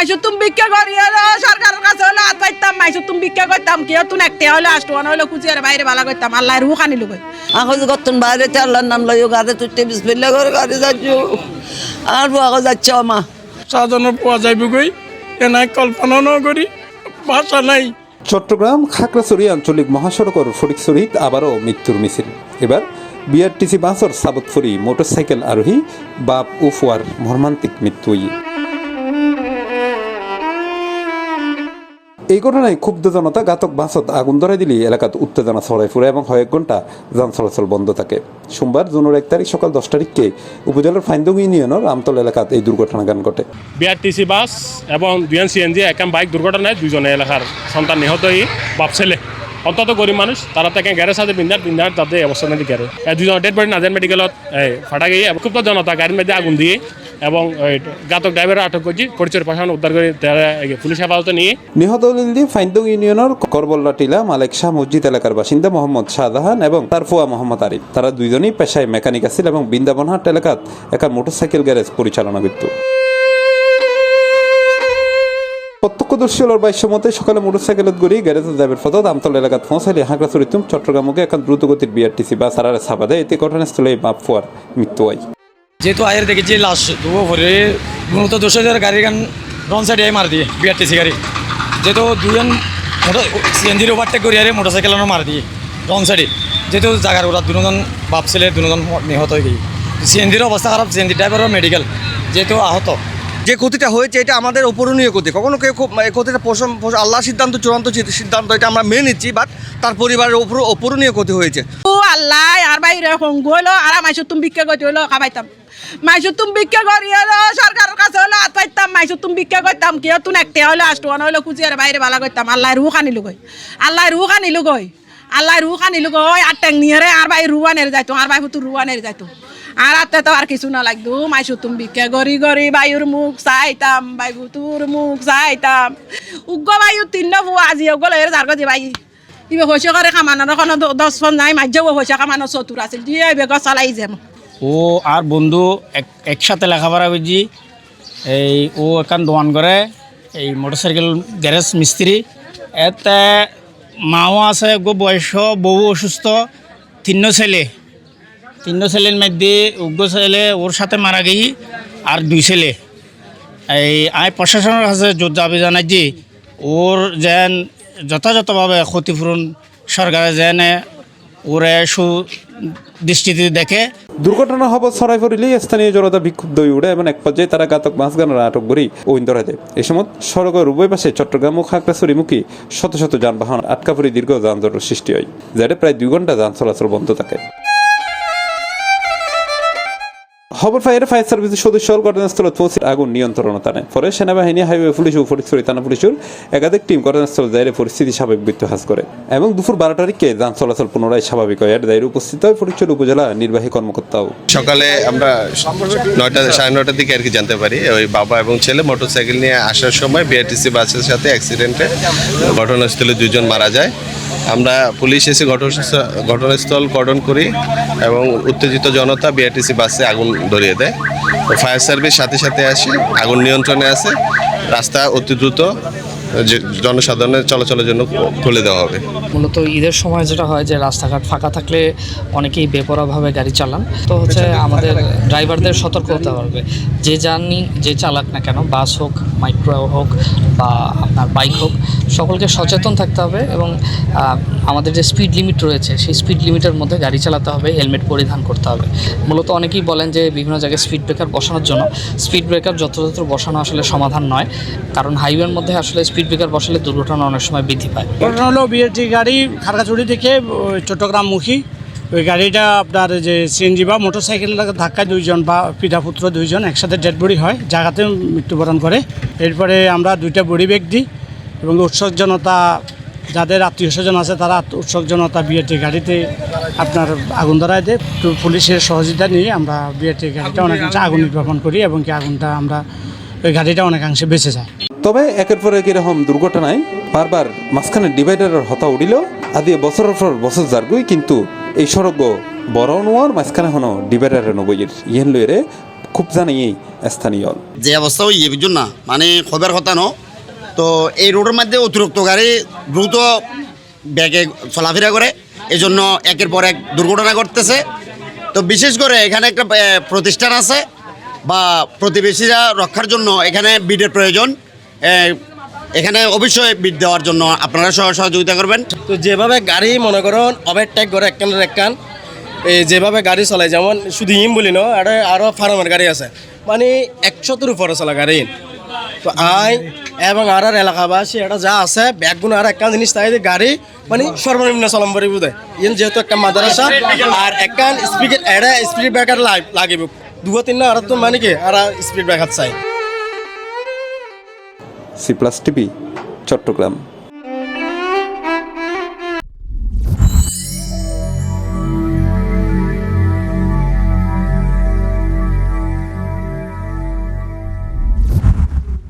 মাইসু তুমি ভিক্ষা করিয়া সরকারের কাছে হলে হাত পাইতাম মাইসু তুমি ভিক্ষা করতাম কেউ তুন একটা হলে আষ্টওয়ান হলে কুচিয়ার বাইরে ভালো করতাম আল্লাহ রুহ আনিল কই এখন কতন বাইরে আল্লাহর নাম লইও গাড়ি তুই বিসমিল্লাহ করে গাড়ি যাচ্ছ আর বুয়া যাচ্ছ মা সাজানো পাওয়া যাইবে কই এ নাই কল্পনা ন করি ভাষা নাই। চট্টগ্রাম খাগড়াছড়ি আঞ্চলিক মহাসড়কের ফটিকছড়িত আবারও মৃত্যুর মিছিল। এবার বিআরটিসি বাসর সাবতফুরি মোটরসাইকেল আরোহী বাপ ও ফুয়ার মর্মান্তিক মৃত্যু। এই ঘটনায় ক্ষুব্ধ জনতা ঘাতক বাসত আগুন ধরাই দিলে এলাকাত উত্তেজনা ছড়াই ফুরে এবং কয়েক ঘন্টা যান চলাচল বন্ধ থাকে। সোমবার জুনের 1 তারিখ সকাল 10 তারিখকে উপজেলার ফাইন্দং ইউনিয়নের আমতল এলাকাত এই দুর্ঘটনা ঘটে। বিআরটিসি বাস এবং দুজন সিএনজি একম বাইক দুর্ঘটনায় দুজনে এলাকার সন্তান নিহত হয়ে বাপ ছেলে অন্তত গরিব মানুষ তারা তাকে গ্যারেজ আছে বিন্দার তাদের অবস্থা নাকি গ্যারেজ দুজন ডেড বডি নাজির মেডিকেলত ফাটা গিয়ে ক্ষুব্ধ জনতা গাড়ির মধ্যে আগুন দিয়ে এবং ঘাতক ড্রাইভার আটক করছি পরিচয় প্রশাসন উদ্ধার করে পুলিশ হেফাজতে নিয়ে নিহত ফাইন্দং ইউনিয়নের করবল্লা টিলা মালেক শাহ মসজিদ এলাকার বাসিন্দা মোহাম্মদ শাহজাহান এবং তার ফুয়া মোহাম্মদ আরিফ। তারা দুইজনই পেশায় মেকানিক আছিল এবং বৃন্দাবনহাট এলাকাত একটা মোটরসাইকেল গ্যারেজ পরিচালনা করত। প্রত্যক্ষদর্শীর বাইশ মতে সকালে মোটরসাইকেলত গড়ি গ্যারেজে যাবের পথত আমতল এলাকাত পৌঁছাইলে হাঁকড়াছড়ি চট্টগ্রামকে এখন দ্রুতগতির বিআরটিসি বাস আর ছাপা দেয়। এতে ঘটনাস্থলে বাপ ফুয়ার মৃত্যু হয়। যেহেতু আয়ের দেখেছি লাশ দুবো ভরে মূলত 200 গাড়ি গান রন সাইডে মার দিয়ে বিআরটিসি গাড়ি যেহেতু দুজন সিএনজির ওভারটেক করি আরে মোটরসাইকেলও মার দিয়ে রন সাইডে যেহেতু জায়গার ওরা দুজন বাপ ছেলে দুজন নিহত হয়ে গিয়ে সিএনজির অবস্থা খারাপ সিএনজি ড্রাইভারও মেডিকেল যেহেতু আহত। যে ক্ষতিটা হয়েছে এটা আমাদের অপূরণীয় ক্ষতি। কখনো কেউ ক্ষতিটা আল্লাহর সিদ্ধান্ত চূড়ান্ত সিদ্ধান্ত এটা আমরা মেনে নিচ্ছি, বাট তার পরিবারের অপূরণীয় ক্ষতি হয়েছে। ও আল্লাহ আর বাইরে গইলো আর মাইসু তুমি ভিক্ষা করতে হইলো খাবাইতাম মাইসু তুমি ভিক্ষা করিয়া সরকারের কাছে হলে হাত পাইতাম মাইসু তুমি ভিক্ষা করতাম কেউ তুন একটা হলে আষ্টওয়ান হলে কুচিয়ার বাইরে ভালো করতাম আল্লাহ রুহ আনিল কই আল্লাহ রুহ আনিল কই আল্লাহ রুহ আনিল কই আর ট্যাং নিয়ে আর ভাই রুয়ানের যাইতো আর ভাই পুতুর রুয়ানের যাইতো আর আতে তো আর কিছু না লাগতো মাইসু তুমি ভিক্ষা গড়ি গড়ি বায়ুর মুখ চাইতাম বাই পুতুর মুখ চাইতাম উগ্র বায়ু 3 ফুয়া আজি ওগুলো এর যার কাছে ভাই ইবে হইছে করে কামানোর কোনো 10 ফোন নাই মাঝেও হইছে কামানো চতুর আছিল দিয়ে বেগ চালাই যাম। ও আর বন্ধু একসাথে লেখাপড়া করছি এই ও এখান দোয়ান করে এই মোটরসাইকেল গ্যারেজ মিস্ত্রি এতে মাও আছে গো বয়স বউ অসুস্থ 3 ছেলের মধ্যে উগ্র ছেলে ওর সাথে মারা গেই আর 2 ছেলে এই আমি প্রশাসনের কাছে জোর দাবি জানাচ্ছি ওর যেন যথাযথভাবে ক্ষতিপূরণ সরকারে যেন ওরে সুদৃষ্টিতে দেখে। দুর্ঘটনা খবর ছড়াই পড়িলেই স্থানীয় জনতা বিক্ষুব্ধ হয়ে উঠে এবং এক পর্যায়ে তারা ঘাতক বাসগানের আটক করি ওইন ধরা দেয়। এই সময় সড়কের উভয় পাশে চট্টগ্রাম ও খাগড়াছড়িমুখী শত শত যানবাহন আটকা পড়ে দীর্ঘ যানজটের সৃষ্টি হয়, যাতে প্রায় 2 ঘন্টা যান চলাচল বন্ধ থাকে। খবর ফায়ার সার্ভিসের সদস্য ঘটনাস্থলে পৌঁছে আগুন নিয়ন্ত্রণ টানে। পরে সেনাবাহিনী, হাইওয়ে পুলিশ ও ফটিকছড়ি থানা পুলিশের একাধিক টিম ঘটনাস্থলে যাই পরিস্থিতি স্বাভাবিক হাস করে এবং দুপুর 12 তারিখে যান চলাচল পুনরায় স্বাভাবিক হয়। এর দায়িত্বে উপস্থিত হয় ফটিকছড়ি উপজেলা নির্বাহী কর্মকর্তাও। সকালে আমরা 9:30 দিকে আর কি জানতে পারি ওই বাবা এবং ছেলে মোটরসাইকেল নিয়ে আসার সময় বিআরটিসি বাসের সাথে অ্যাক্সিডেন্টে ঘটনাস্থলে 2 জন মারা যায়। আমরা পুলিশ এসে ঘটনাস্থল কর্ডন করি এবং উত্তেজিত জনতা বিআরটিসি বাসে আগুন ধরিয়ে দেয়। ফায়ার সার্ভিস সাথে সাথে আসে, আগুন নিয়ন্ত্রণে আছে, রাস্তা অতি দ্রুত জনসাধারণের চলাচলের জন্য খুলে দেওয়া হবে। মূলত ঈদের সময় যেটা হয় যে রাস্তাঘাট ফাঁকা থাকলে অনেকেই বেপরোয়াভাবে গাড়ি চালান, তো হচ্ছে আমাদের ড্রাইভারদের সতর্ক হতে হবে যে চালাক না কেন, বাস হোক, মাইক্রো হোক বা আপনার বাইক হোক, সকলকে সচেতন থাকতে হবে এবং আমাদের যে স্পিড লিমিট রয়েছে সেই স্পিড লিমিটের মধ্যে গাড়ি চালাতে হবে, হেলমেট পরিধান করতে হবে। মূলত অনেকেই বলেন যে বিভিন্ন জায়গায় স্পিড ব্রেকার বসানোর জন্য, স্পিড ব্রেকার যত্র বসানো আসলে সমাধান নয়, কারণ হাইওয়ের মধ্যে আসলে স্পিড ব্রেকার বসালে দুর্ঘটনা অনেক সময় বৃদ্ধি পায়। ঘটনা হলো বিআরটি গাড়ি খাগড়াছড়ি থেকে চট্টগ্রামমুখী ওই গাড়িটা আপনার যে সিএনজি বা মোটরসাইকেলের ধাক্কায় 2 জন বা পিতাপুত্র 2 জন একসাথে ডেড বডি হয়, জায়গাতে মৃত্যুবরণ করে। এরপরে আমরা 2টা বডি ব্যাগ দিই এবং উৎসব জনতা যাদের আত্মীয় স্বজন আছে তারা উৎসব জনতা বিআরটি গাড়িতে আপনার আগুন ধরায় দেয়। তো পুলিশের সহযোগিতা নিয়ে আমরা বিআরটি গাড়িটা অনেকাংশে আগুন নির্বাপন করি এবং কি আগুনটা আমরা ওই গাড়িটা অনেকাংশে বেঁচে যায়। তবে একের পর এক এরকম দুর্ঘটনায় বারবার মাঝখানে ডিভাইডারের হতা উঠিল আদি বছরের পর বছর যারগুই, কিন্তু এই সড়ক বড় নোয়ার মাঝখানে হনো ডিভাইডারের নবইয়ের ইহেন লইরে ক্ষোভ জানিয়েই স্থানীয় যে অবস্থা ওই বুঝুন না মানে খবর কথা ন তো এই রোডের মধ্যে অতিরিক্ত গাড়ি দ্রুত ব্যাগে চলাফেরা করে এই জন্য একের পর এক দুর্ঘটনা ঘটতেছে। তো বিশেষ করে এখানে একটা প্রতিষ্ঠান আছে বা প্রতিবেশীরা রক্ষার জন্য এখানে বিডের প্রয়োজন। এখানে অবশ্যই বিড দেওয়ার জন্য আপনারা সহযোগিতা করবেন। তো যেভাবে গাড়ি মনে করেন ওভারটেক করে একখান এই যেভাবে গাড়ি চলে যেমন শুধু ইম বলি না আরও ফার্মের গাড়ি আছে মানে 100-এর উপরে চলা গাড়ি। তো এবং আর এলাকাবাসী এটা যা আছে ব্যাগগুলো আর একটা জিনিস তাই গাড়ি মানে সর্বনিম্ন চলম পারি বোধ হয় যেহেতু একটা মাদ্রাসা আর একটা স্পিড ব্রেকার লাগিব 2-3 আর তো মানে কি আর স্পিড ব্রেকার চাই। C+ TV Chittagong.